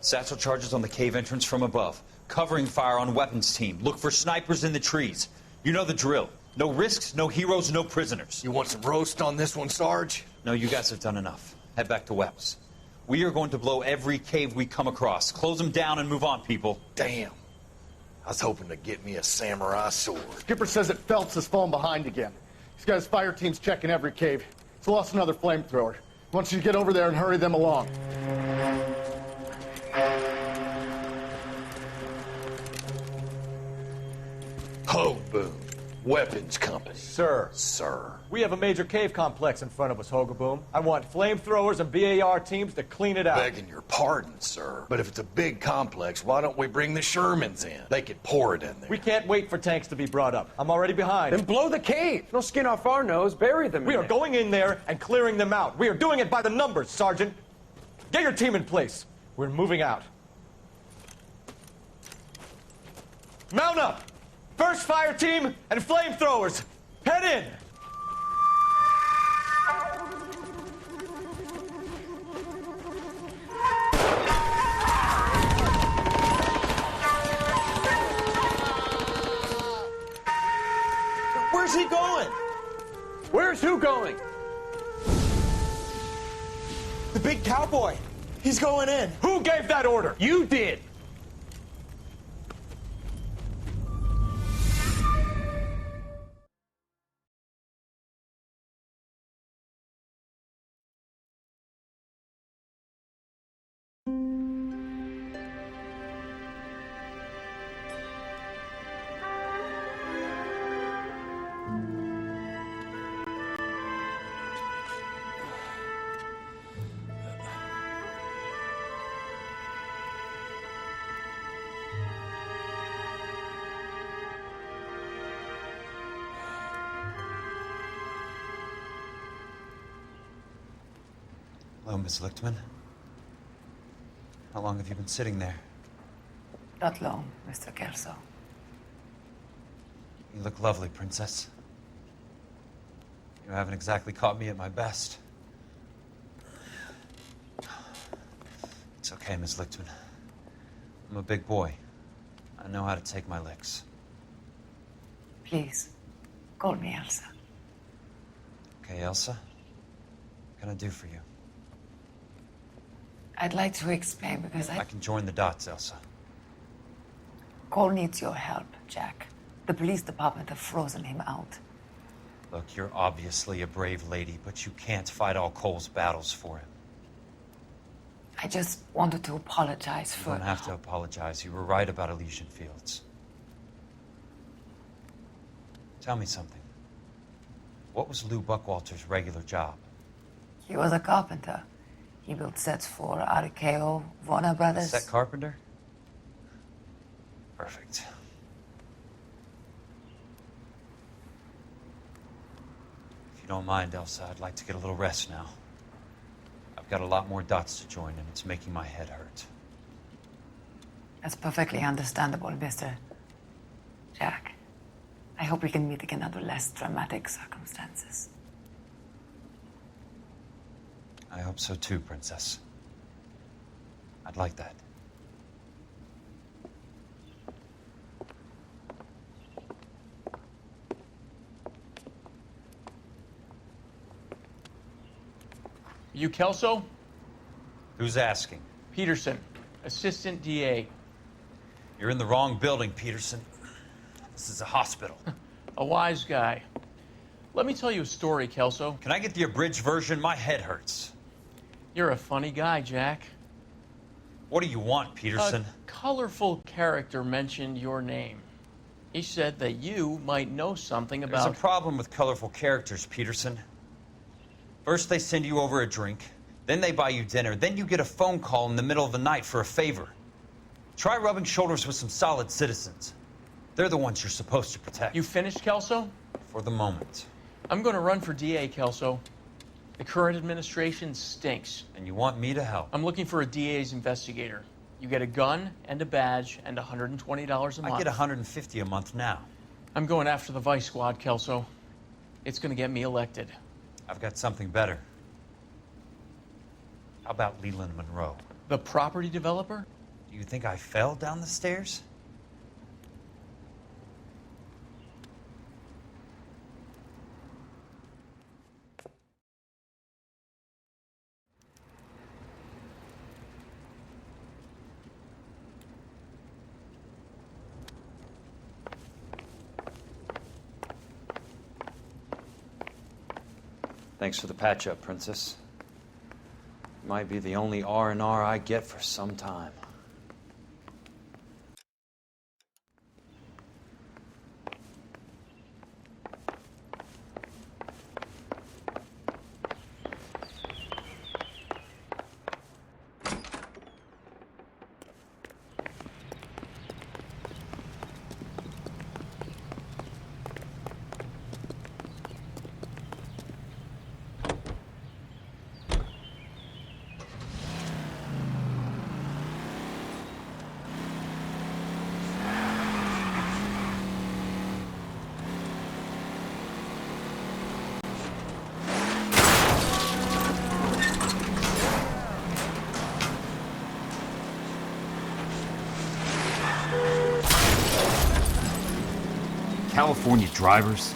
Satchel charges on the cave entrance from above. Covering fire on weapons team. Look for snipers in the trees. You know the drill. No risks, no heroes, no prisoners. You want some roast on this one, Sarge? No, you guys have done enough. Head back to Webb's. We are going to blow every cave we come across. Close them down and move on, people. Damn. I was hoping to get me a samurai sword. Skipper says that Phelps has fallen behind again. He's got his fire teams checking every cave. He's lost another flamethrower. He wants you to get over there and hurry them along. Ho, boom. Weapons compass. Sir. Sir. We have a major cave complex in front of us, Hogaboom. I want flamethrowers and BAR teams to clean it out. Begging your pardon, sir. But if it's a big complex, why don't we bring the Shermans in? They could pour it in there. We can't wait for tanks to be brought up. I'm already behind. Then blow the cave. No skin off our nose. Bury them. We are going in there and clearing them out. We are doing it by the numbers, Sergeant. Get your team in place. We're moving out. Mount up! First fire team and flamethrowers. Head in! Where's he going? Where's who going? The big cowboy. He's going in. Who gave that order? You did. Hello, Miss Lichtman. How long have you been sitting there? Not long, Mr. Kelso. You look lovely, Princess. You haven't exactly caught me at my best. It's okay, Miss Lichtman. I'm a big boy. I know how to take my licks. Please, call me Elsa. Okay, Elsa? What can I do for you? I'd like to explain because I can join the dots, Elsa. Cole needs your help, Jack. The police department have frozen him out. Look, you're obviously a brave lady, but you can't fight all Cole's battles for him. I just wanted to apologize You for... don't have to apologize. You were right about Elysian Fields. Tell me something. What was Lou Buckwalter's regular job? He was a carpenter. He built sets for RKO, Warner Brothers. Set carpenter? Perfect. If you don't mind, Elsa, I'd like to get a little rest now. I've got a lot more dots to join, and it's making my head hurt. That's perfectly understandable, Mr. Jack. I hope we can meet again under less dramatic circumstances. I hope so too, Princess. I'd like that. You Kelso? Who's asking? Peterson, Assistant DA. You're in the wrong building, Peterson. This is a hospital. A wise guy. Let me tell you a story, Kelso. Can I get the abridged version? My head hurts. You're a funny guy, Jack. What do you want, Peterson? A colorful character mentioned your name. He said that you might know something about... There's a problem with colorful characters, Peterson. First they send you over a drink, then they buy you dinner, then you get a phone call in the middle of the night for a favor. Try rubbing shoulders with some solid citizens. They're the ones you're supposed to protect. You finished, Kelso? For the moment. I'm going to run for DA, Kelso. The current administration stinks. And you want me to help? I'm looking for a DA's investigator. You get a gun and a badge and $120 a month. I get $150 a month now. I'm going after the Vice Squad, Kelso. It's going to get me elected. I've got something better. How about Leland Monroe? The property developer? You think I fell down the stairs? Thanks for the patch-up, Princess. Might be the only R&R I get for some time. California drivers.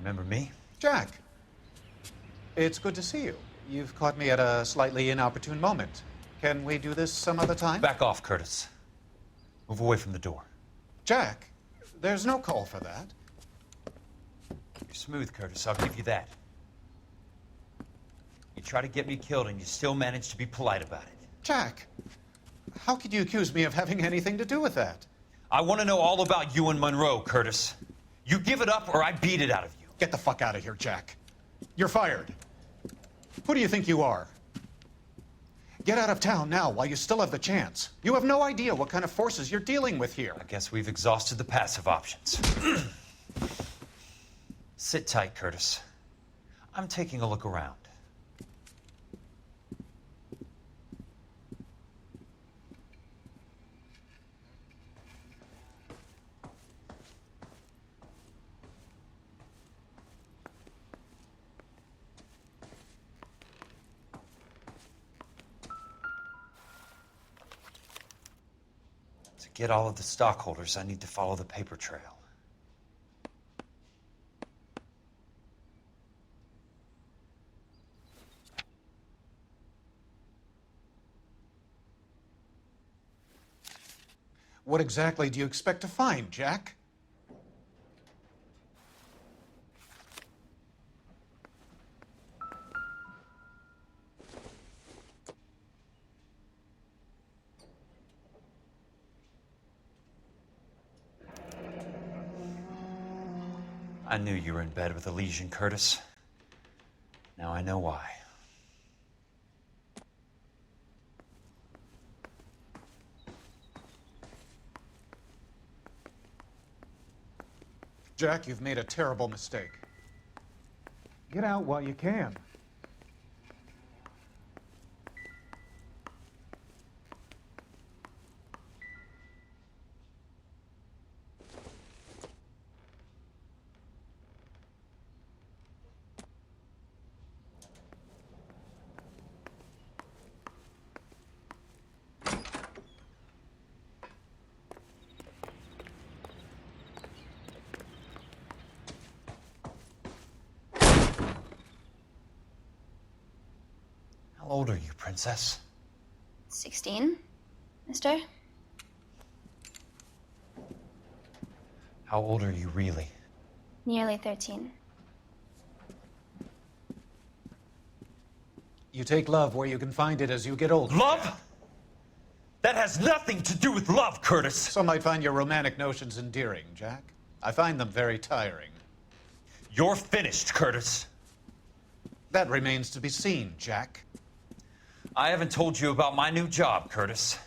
Remember me? Jack, it's good to see you. You've caught me at a slightly inopportune moment. Can we do this some other time? Back off, Curtis. Move away from the door. Jack, there's no call for that. You're smooth, Curtis. I'll give you that. You try to get me killed and you still manage to be polite about it. Jack, how could you accuse me of having anything to do with that? I want to know all about you and Monroe, Curtis. You give it up or I beat it out of you. Get the fuck out of here, Jack. You're fired. Who do you think you are? Get out of town now while you still have the chance. You have no idea what kind of forces you're dealing with here. I guess we've exhausted the passive options. Sit tight, Curtis. I'm taking a look around. To get all of the stockholders, I need to follow the paper trail. What exactly do you expect to find, Jack? I knew you were in bed with a lesion, Curtis. Now I know why. Jack, you've made a terrible mistake. Get out while you can. old are you, Princess? 16, mister? How old are you really? Nearly 13. You take love where you can find it as you get older. Love? That has nothing to do with love, Curtis. Some might find your romantic notions endearing, Jack. I find them very tiring. You're finished, Curtis. That remains to be seen, Jack. I haven't told you about my new job, Curtis.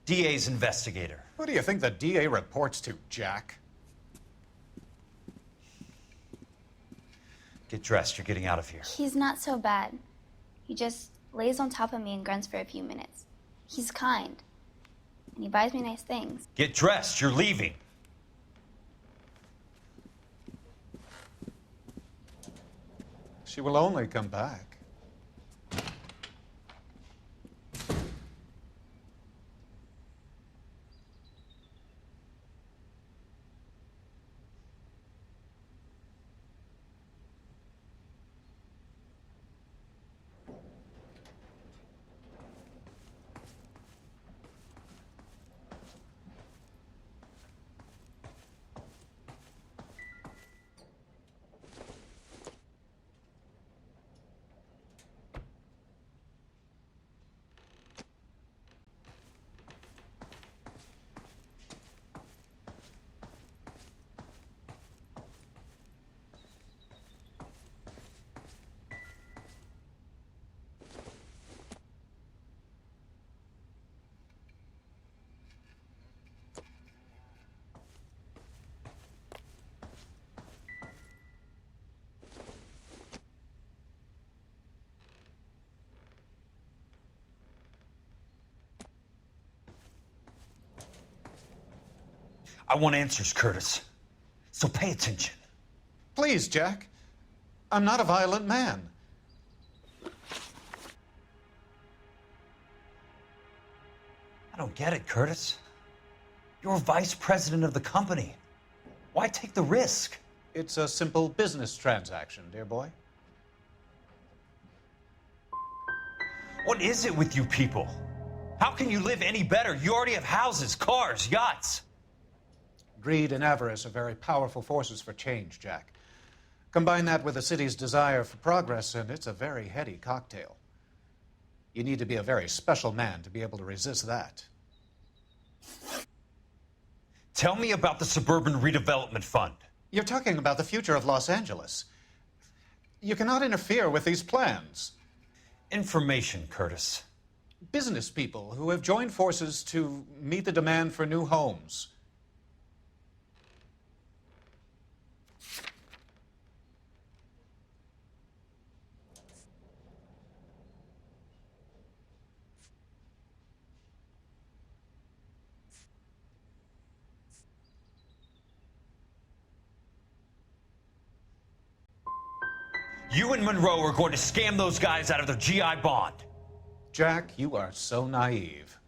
DA's investigator. Who do you think the DA reports to, Jack? Get dressed, you're getting out of here. He's not so bad. He just lays on top of me and grunts for a few minutes. He's kind. And he buys me nice things. Get dressed, you're leaving. She will only come back. I want answers, Curtis. So pay attention. Please, Jack. I'm not a violent man. I don't get it, Curtis. You're vice president of the company. Why take the risk? It's a simple business transaction, dear boy. What is it with you people? How can you live any better? You already have houses, cars, yachts. Greed and avarice are very powerful forces for change, Jack. Combine that with the city's desire for progress, and it's a very heady cocktail. You need to be a very special man to be able to resist that. Tell me about the Suburban Redevelopment Fund. You're talking about the future of Los Angeles. You cannot interfere with these plans. Information, Curtis. Business people who have joined forces to meet the demand for new homes. You and Monroe are going to scam those guys out of their GI bond. Jack, you are so naive.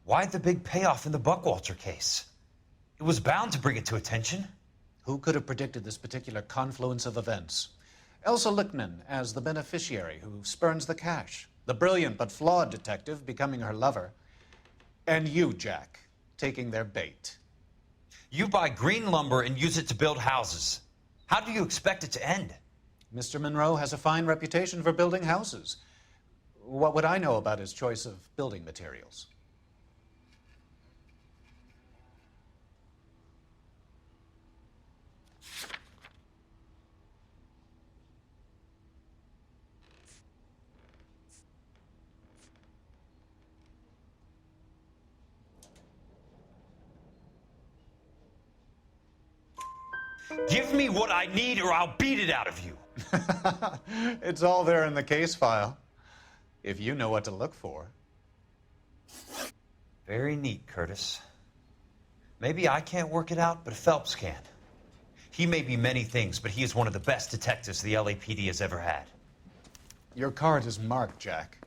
Why the big payoff in the Buckwalter case? It was bound to bring it to attention. Who could have predicted this particular confluence of events? Elsa Lichtman as the beneficiary who spurns the cash, the brilliant but flawed detective becoming her lover, and you, Jack, taking their bait. You buy green lumber and use it to build houses. How do you expect it to end? Mr. Monroe has a fine reputation for building houses. What would I know about his choice of building materials? Give me what I need or I'll beat it out of you. It's all there in the case file, if you know what to look for. Very neat, Curtis. Maybe I can't work it out, but Phelps can. He may be many things, but he is one of the best detectives the LAPD has ever had. Your card is marked, Jack.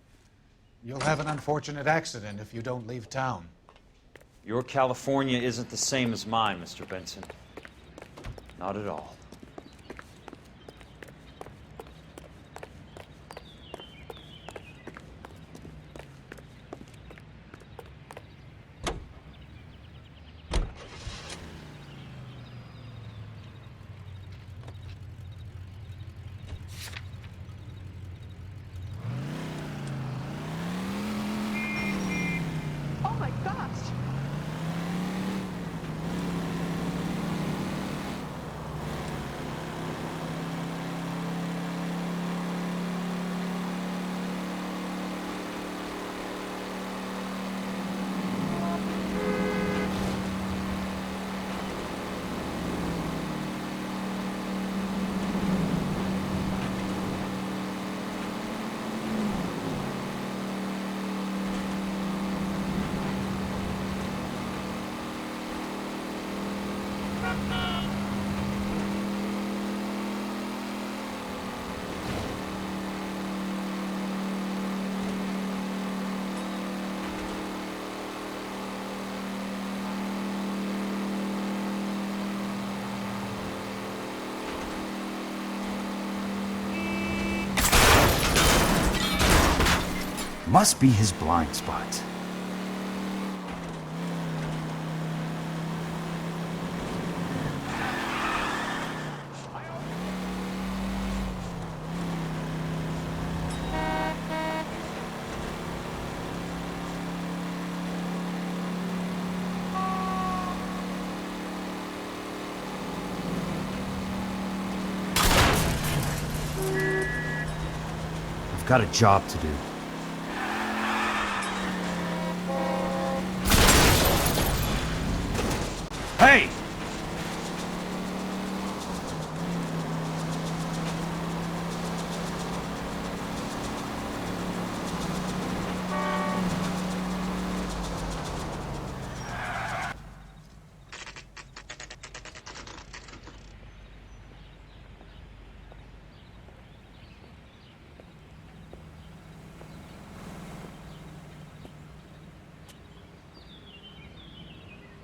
You'll have an unfortunate accident if you don't leave town. Your California isn't the same as mine, Mr. Benson. Not at all. Must be his blind spot. I've got a job to do. Hey!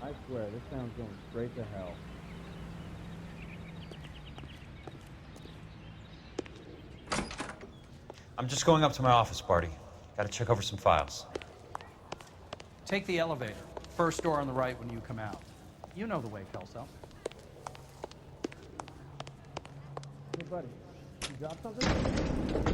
I swear, this town's going straight to hell. I'm just going up to my office, Barty. Gotta check over some files. Take the elevator. First door on the right when you come out. You know the way, Kelso. Hey, buddy. You dropped something?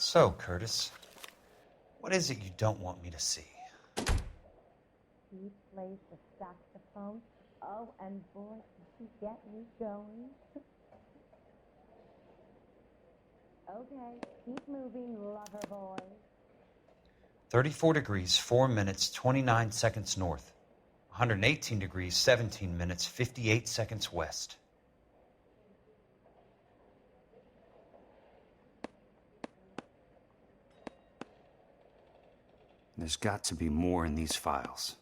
So, Curtis, what is it you don't want me to see? He plays the saxophone. Oh, and boy, did he get me going. Okay, keep moving, lover boy. 34 degrees, 4 minutes, 29 seconds north. 118 degrees, 17 minutes, 58 seconds west. There's got to be more in these files.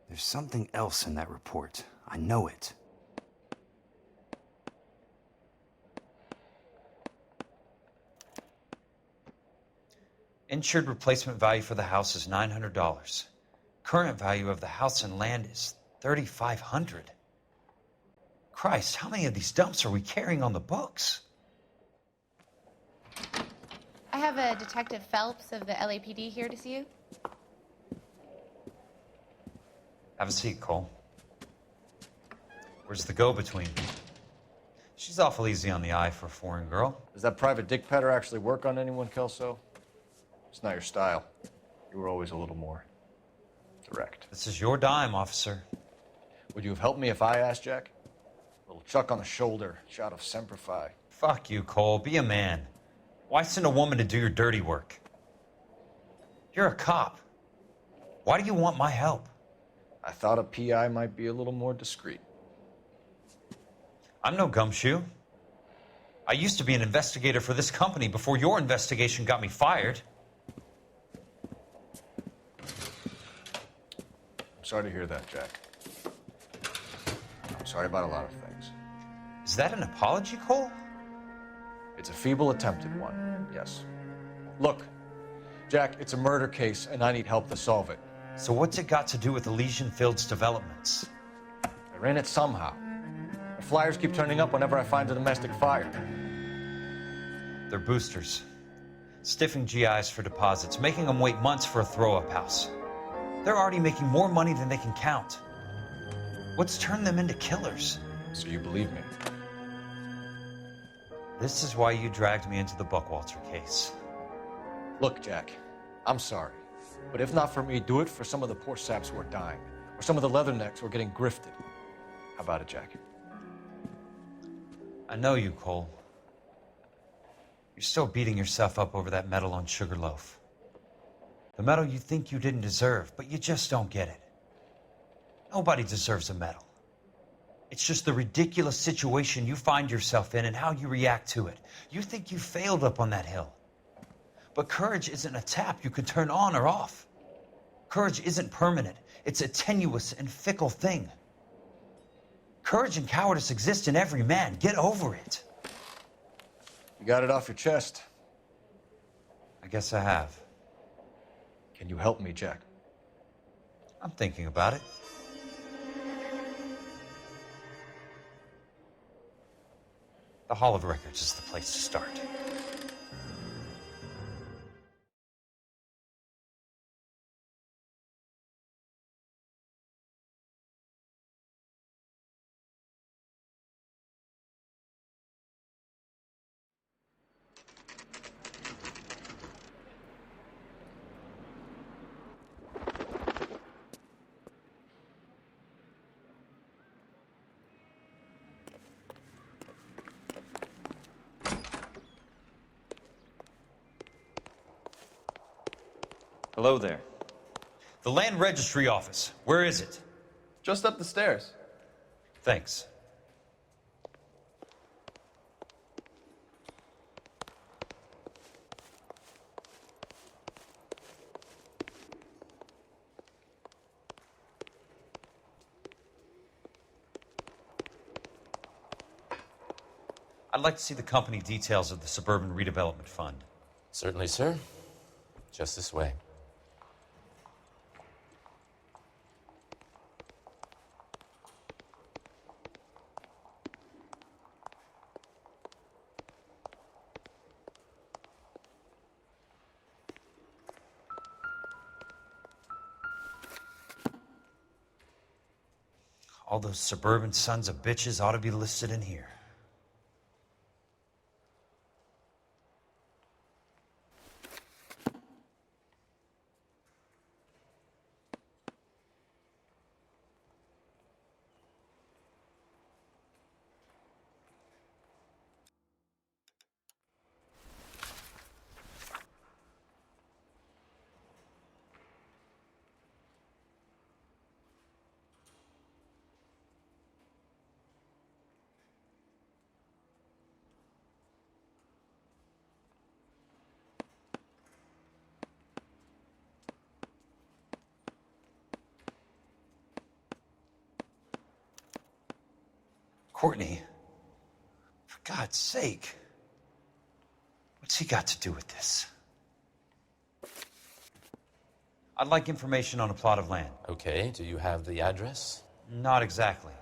There's something else in that report. I know it. Insured replacement value for the house is $900. Current value of the house and land is $3,500. Christ, how many of these dumps are we carrying on the books? I have a Detective Phelps of the LAPD here to see you. Have a seat, Cole. Where's the go-between? She's awful easy on the eye for a foreign girl. Does that private dick petter actually work on anyone, Kelso? It's not your style. You were always a little more direct. This is your dime, officer. Would you have helped me if I asked, Jack? A little chuck on the shoulder, shout of Semper Fi. Fuck you, Cole. Be a man. Why send a woman to do your dirty work? You're a cop. Why do you want my help? I thought a PI might be a little more discreet. I'm no gumshoe. I used to be an investigator for this company before your investigation got me fired. I'm sorry to hear that, Jack. I'm sorry about a lot of things. Is that an apology, Cole? It's a feeble attempted one, yes. Look, Jack, it's a murder case, and I need help to solve it. So what's it got to do with Elysian Fields developments? They're in it somehow. The flyers keep turning up whenever I find a domestic fire. They're boosters. Stiffing GIs for deposits, making them wait months for a throw-up house. They're already making more money than they can count. What's turned them into killers? So you believe me? This is why you dragged me into the Buckwalter case. Look, Jack, I'm sorry, but if not for me, do it for some of the poor saps who are dying, or some of the leathernecks who are getting grifted. How about it, Jack? I know you, Cole. You're still beating yourself up over that medal on Sugarloaf. The medal you think you didn't deserve, but you just don't get it. Nobody deserves a medal. It's just the ridiculous situation you find yourself in and how you react to it. You think you failed up on that hill. But courage isn't a tap you can turn on or off. Courage isn't permanent. It's a tenuous and fickle thing. Courage and cowardice exist in every man. Get over it. You got it off your chest. I guess I have. Can you help me, Jack? I'm thinking about it. The Hall of Records is the place to start. Hello there. The Land Registry Office. Where is it? Just up the stairs. Thanks. I'd like to see the company details of the Suburban Redevelopment Fund. Certainly, sir. Just this way. All those suburban sons of bitches ought to be listed in here. Courtney, for God's sake, what's he got to do with this? I'd like information on a plot of land. Okay, do you have the address? Not exactly.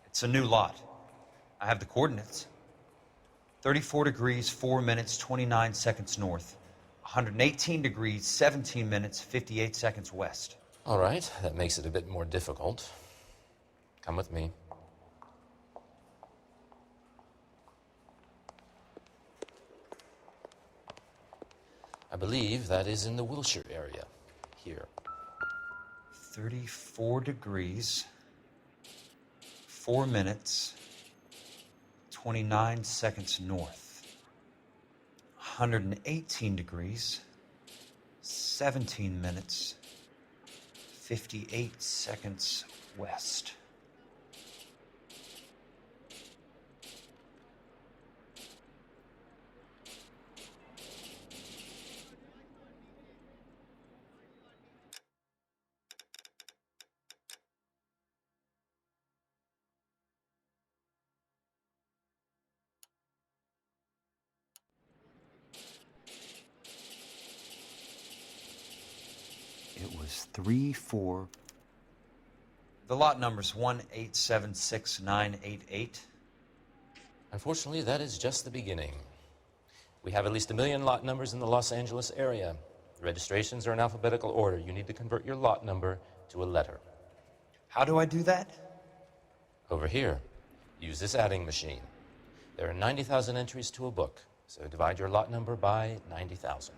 It's a new lot. I have the coordinates. 34 degrees, 4 minutes, 29 seconds north. 118 degrees, 17 minutes, 58 seconds west. All right, that makes it a bit more difficult. Come with me. I believe that is in the Wilshire area, here. 34 degrees, 4 minutes, 29 seconds north. 118 degrees, 17 minutes, 58 seconds west. It was 3-4. The lot number's 1876988. Unfortunately, that is just the beginning. We have at least 1 million lot numbers in the Los Angeles area. Registrations are in alphabetical order. You need to convert your lot number to a letter. How do I do that? Over here. Use this adding machine. There are 90,000 entries to a book, so divide your lot number by 90,000.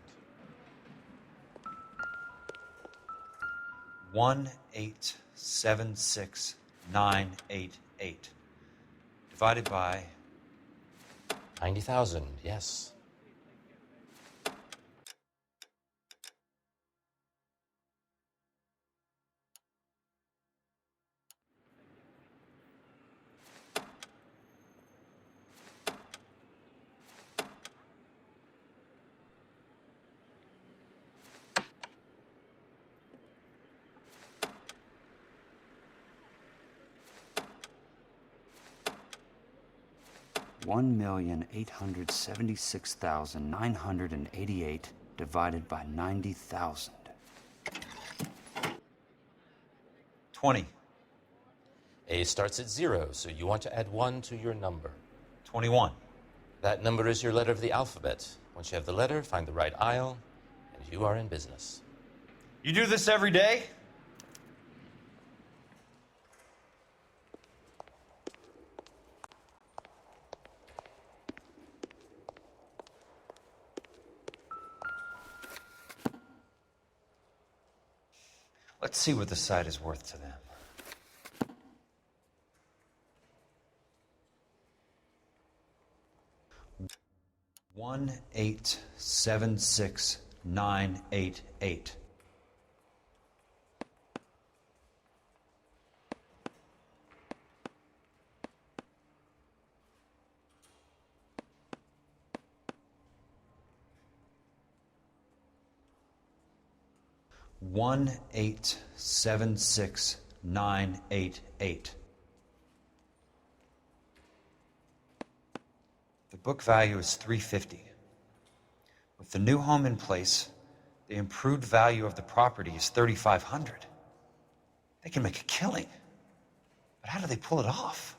1,876,988 divided by 90,000, yes. $1,876,988 divided by 90,000. 20. A starts at 0, so you want to add 1 to your number. 21. That number is your letter of the alphabet. Once you have the letter, find the right aisle, and you are in business. You do this every day? Let's see what the site is worth to them. $1,876,988. $1,876,988. The book value is $350. With the new home in place, the improved value of the property is $3,500. They can make a killing. But how do they pull it off?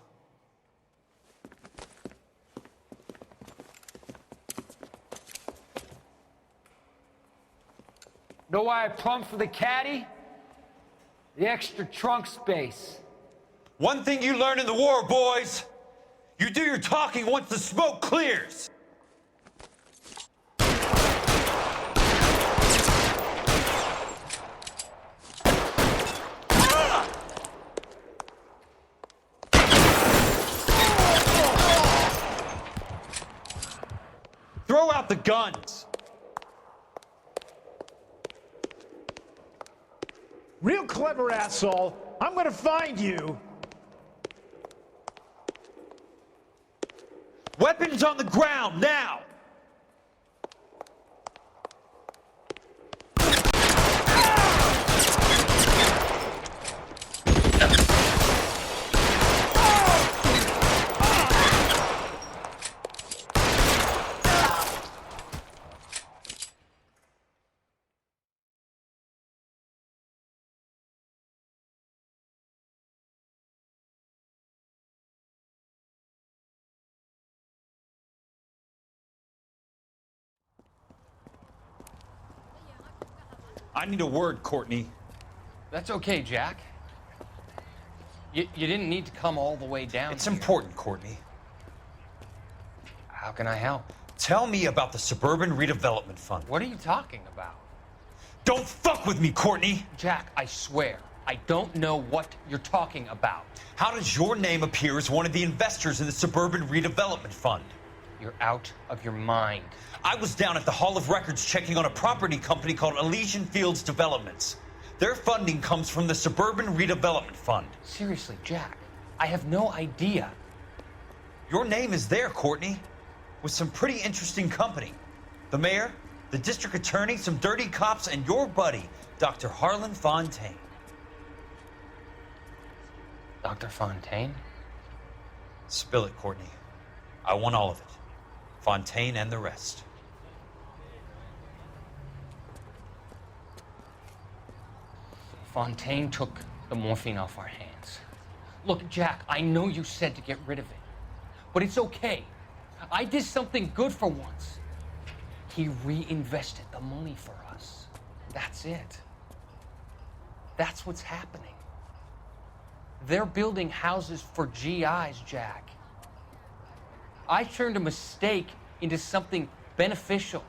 Know why I plumbed for the caddy? The extra trunk space. One thing you learn in the war, boys. You do your talking once the smoke clears. Throw out the guns. Real clever, asshole. I'm gonna find you. Weapons on the ground, now! I need a word, Courtney. That's okay, Jack. You didn't need to come all the way down It's here. important, Courtney. How can I help? Tell me about the Suburban Redevelopment Fund. What are you talking about? Don't fuck with me, Courtney! Jack, I swear, I don't know what you're talking about. How does your name appear as one of the investors in the Suburban Redevelopment Fund? You're out of your mind. I was down at the Hall of Records checking on a property company called Elysian Fields Developments. Their funding comes from the Suburban Redevelopment Fund. Seriously, Jack, I have no idea. Your name is there, Courtney, with some pretty interesting company. The mayor, the district attorney, some dirty cops, and your buddy, Dr. Harlan Fontaine. Dr. Fontaine? Spill it, Courtney. I want all of it. Fontaine and the rest. Fontaine took the morphine off our hands. Look, Jack, I know you said to get rid of it, but it's okay. I did something good for once. He reinvested the money for us. That's it. That's what's happening. They're building houses for GIs, Jack. I turned a mistake into something beneficial,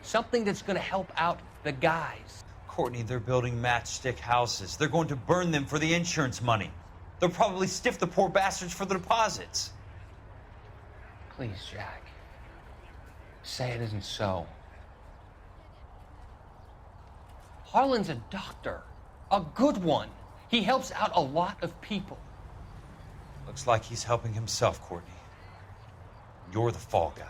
something that's going to help out the guys. Courtney, they're building matchstick houses. They're going to burn them for the insurance money. They'll probably stiff the poor bastards for the deposits. Please, Jack. Say it isn't so. Harlan's a doctor. A good one. He helps out a lot of people. Looks like he's helping himself, Courtney. You're the fall guy.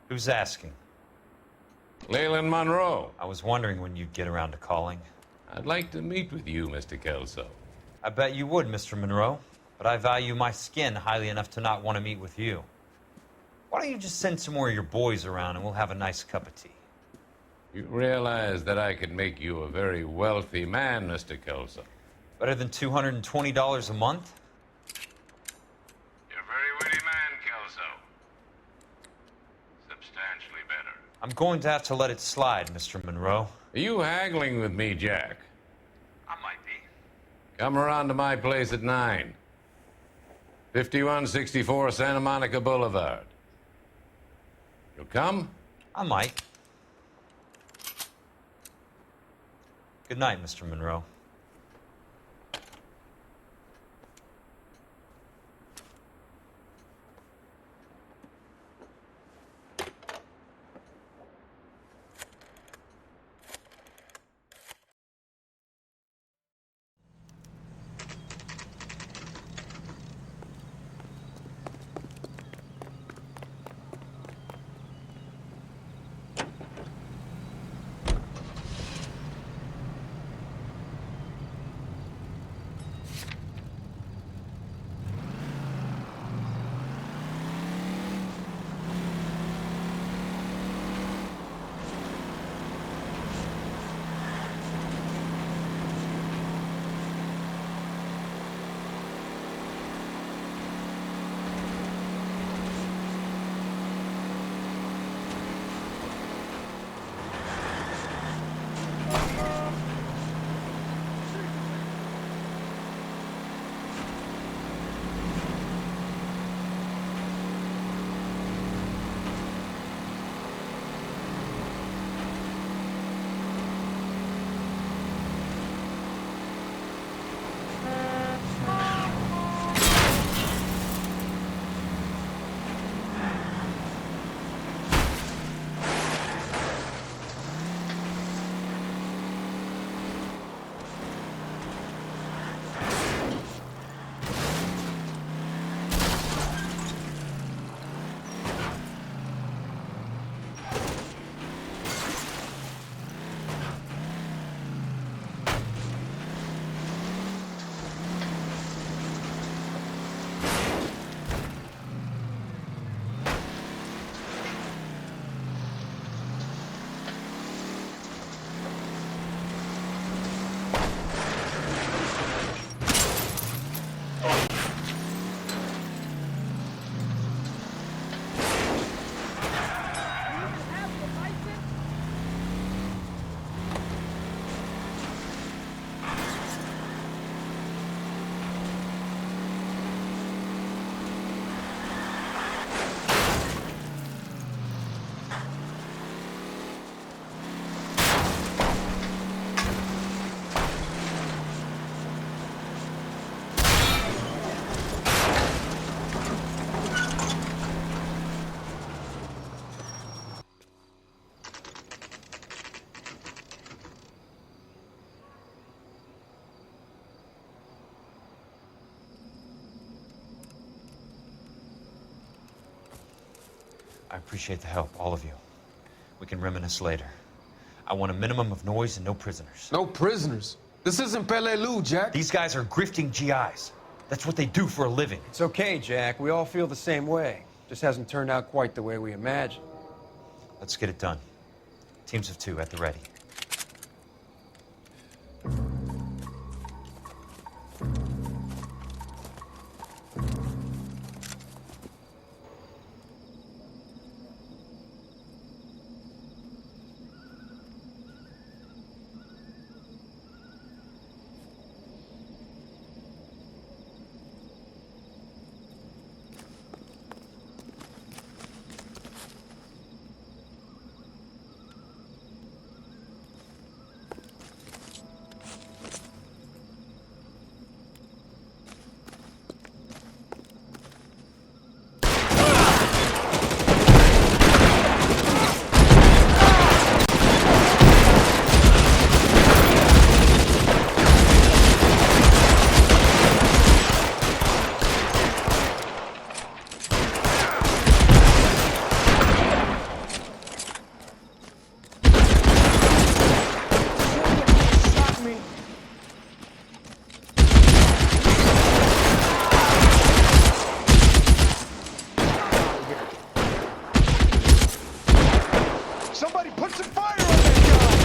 Who's asking? Leyland Monroe. I was wondering when you'd get around to calling. I'd like to meet with you, Mr. Kelso. I bet you would, Mr. Monroe. But I value my skin highly enough to not want to meet with you. Why don't you just send some more of your boys around and we'll have a nice cup of tea? You realize that I could make you a very wealthy man, Mr. Kelso. Better than $220 a month? You're a very witty man, Kelso. Substantially better. I'm going to have to let it slide, Mr. Monroe. Are you haggling with me, Jack? I might be. Come around to my place at 9. 5164 Santa Monica Boulevard. You'll come? I might. Good night, Mr. Monroe. I appreciate the help, all of you. We can reminisce later. I want a minimum of noise and no prisoners. No prisoners? This isn't Peleliu, Jack. These guys are grifting GIs. That's what they do for a living. It's okay, Jack. We all feel the same way. Just hasn't turned out quite the way we imagined. Let's get it done. Teams of 2 at the ready. Somebody put some fire on that guy!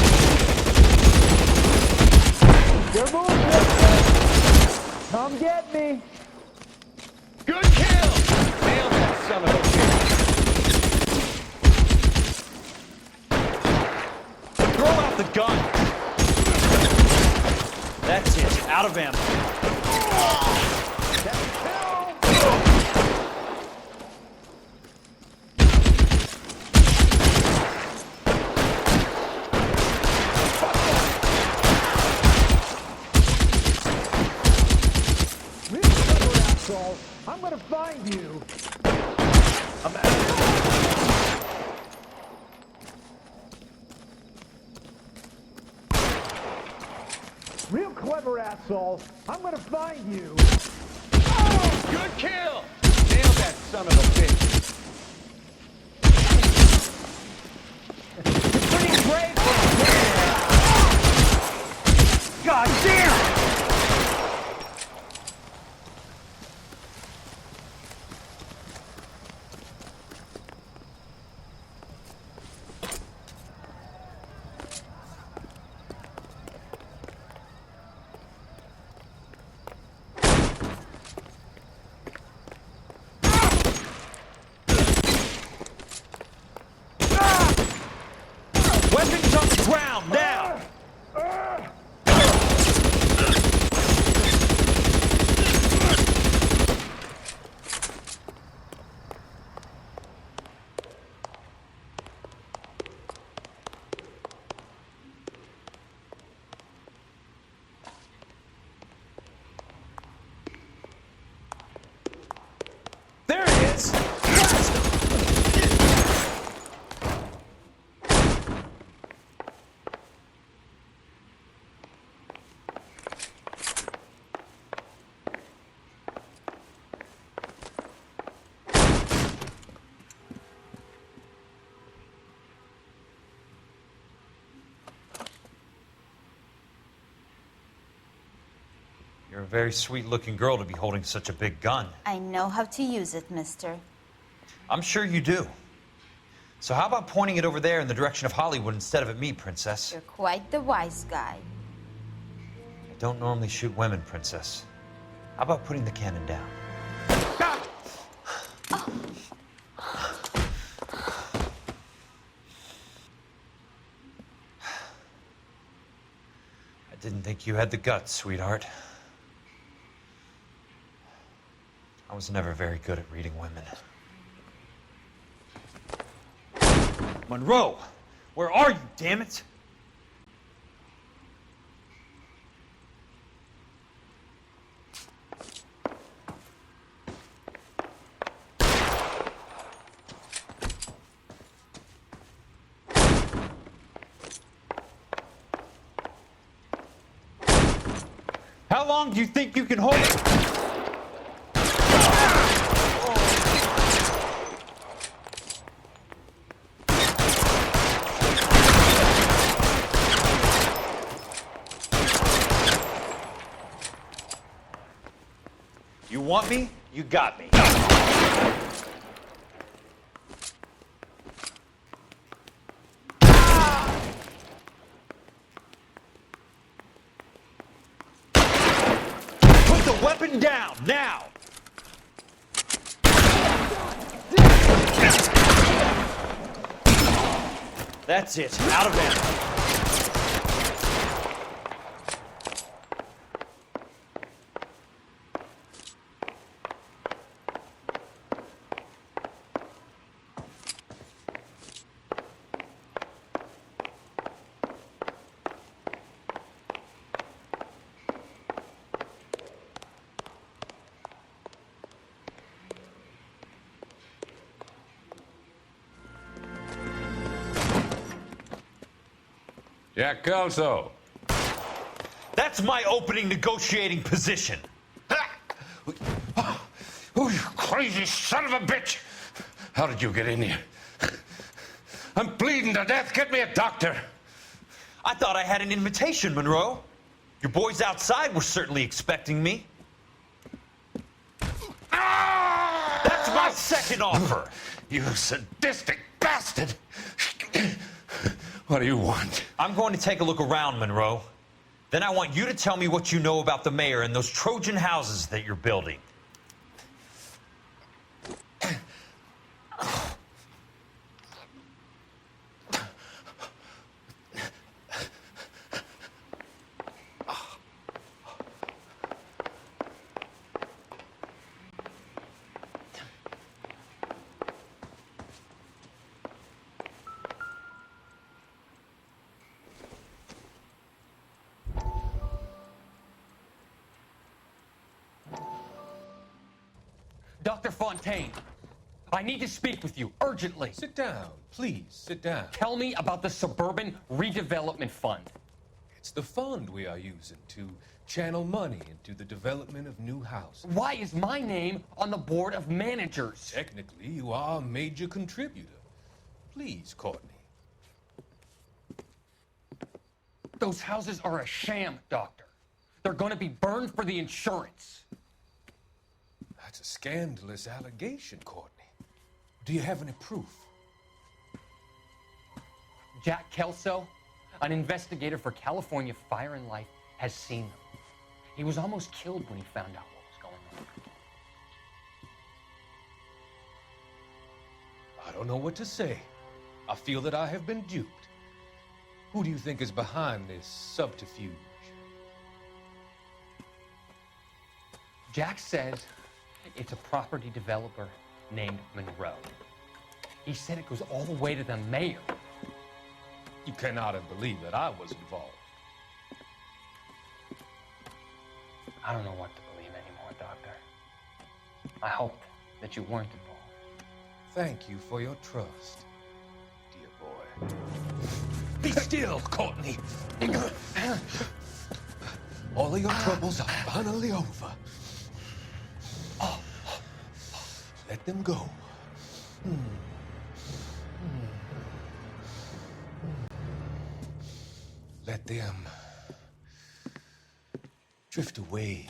You're moving! Come get me! Good kill! Nailed that son of a bitch. Throw out the gun! That's it. Out of ammo. I'm gonna find you. Real clever asshole. I'm gonna find you. Oh, good kill! Nailed that son of a bitch. Pretty brave for a God damn! Weapons on the ground, now! There he is! You're a very sweet-looking girl to be holding such a big gun. I know how to use it, mister. I'm sure you do. So how about pointing it over there in the direction of Hollywood instead of at me, Princess? You're quite the wise guy. I don't normally shoot women, Princess. How about putting the cannon down? I didn't think you had the guts, sweetheart. I was never very good at reading women. Monroe! Where are you, damn it? How long do you think you can hold it? You want me? You got me. and down, now! That's it. Out of ammo. Jack Kelso. That's my opening negotiating position. Oh, you crazy son of a bitch! How did you get in here? I'm bleeding to death. Get me a doctor. I thought I had an invitation, Monroe. Your boys outside were certainly expecting me. That's my second offer. You sadistic bastard! What do you want? I'm going to take a look around, Monroe. Then I want you to tell me what you know about the mayor and those Trojan houses that you're building. Dr. Fontaine, I need to speak with you urgently. Sit down, please, sit down. Tell me about the Suburban Redevelopment Fund. It's the fund we are using to channel money into the development of new houses. Why is my name on the board of managers? Technically, you are a major contributor. Please, Courtney. Those houses are a sham, Doctor. They're going to be burned for the insurance. That's a scandalous allegation, Courtney. Do you have any proof? Jack Kelso, an investigator for California Fire and Life, has seen them. He was almost killed when he found out what was going on. I don't know what to say. I feel that I have been duped. Who do you think is behind this subterfuge? Jack says it's a property developer named Monroe. He said it goes all the way to the mayor. You cannot have believed that I was involved. I don't know what to believe anymore, Doctor. I hoped that you weren't involved. Thank you for your trust, dear boy. Be still, Courtney. All of your troubles are finally over. Let them go. Let them drift away.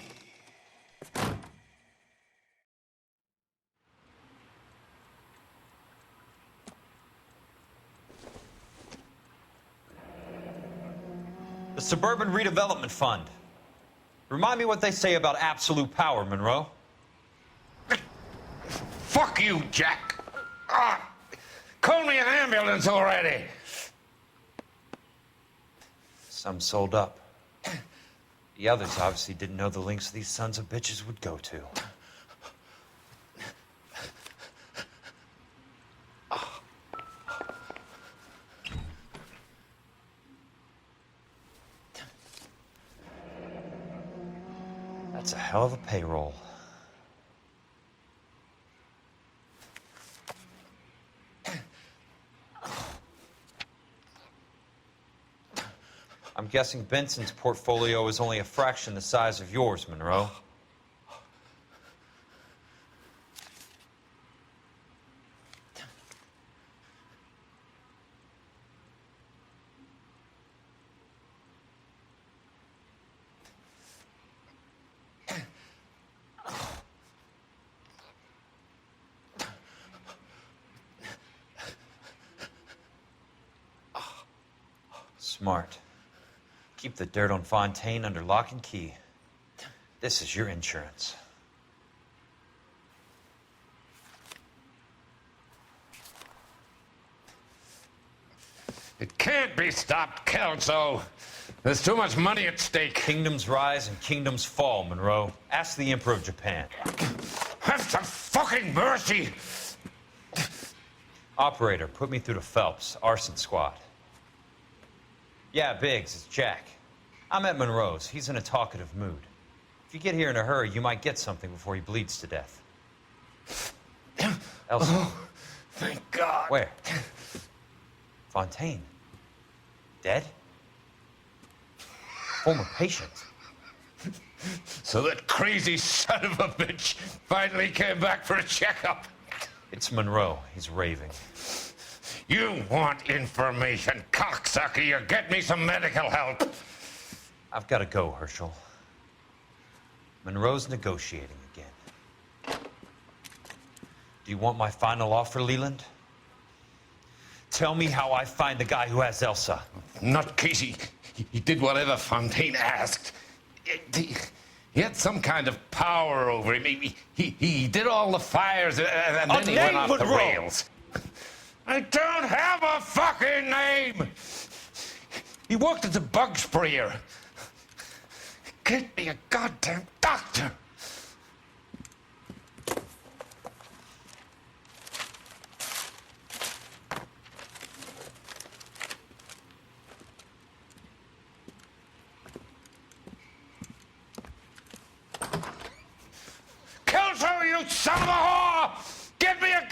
The Suburban Redevelopment Fund. Remind me what they say about absolute power, Monroe. Fuck you, Jack. Call me an ambulance already. Some sold up. The others obviously didn't know the lengths these sons of bitches would go to. That's a hell of a payroll. I'm guessing Benson's portfolio is only a fraction the size of yours, Monroe. Smart. Keep the dirt on Fontaine under lock and key. This is your insurance. It can't be stopped, Kelso. There's too much money at stake. Kingdoms rise and kingdoms fall, Monroe. Ask the Emperor of Japan. Have some fucking mercy! Operator, put me through to Phelps, arson squad. Yeah, Biggs, it's Jack. I'm at Monroe's. He's in a talkative mood. If you get here in a hurry, you might get something before he bleeds to death. Elsa. Oh, thank God. Where? Fontaine. Dead? Former patient. So that crazy son of a bitch finally came back for a checkup. It's Monroe. He's raving. You want information, cocksucker. You get me some medical help. I've got to go, Herschel. Monroe's negotiating again. Do you want my final offer, Leland? Tell me how I find the guy who has Elsa. Not Casey. He did whatever Fontaine asked. He had some kind of power over him. He did all the fires, and then he went off the rails. I don't have a fucking name! He worked as a bug sprayer. Get me a goddamn doctor! Kelso, you son of a whore! Get me a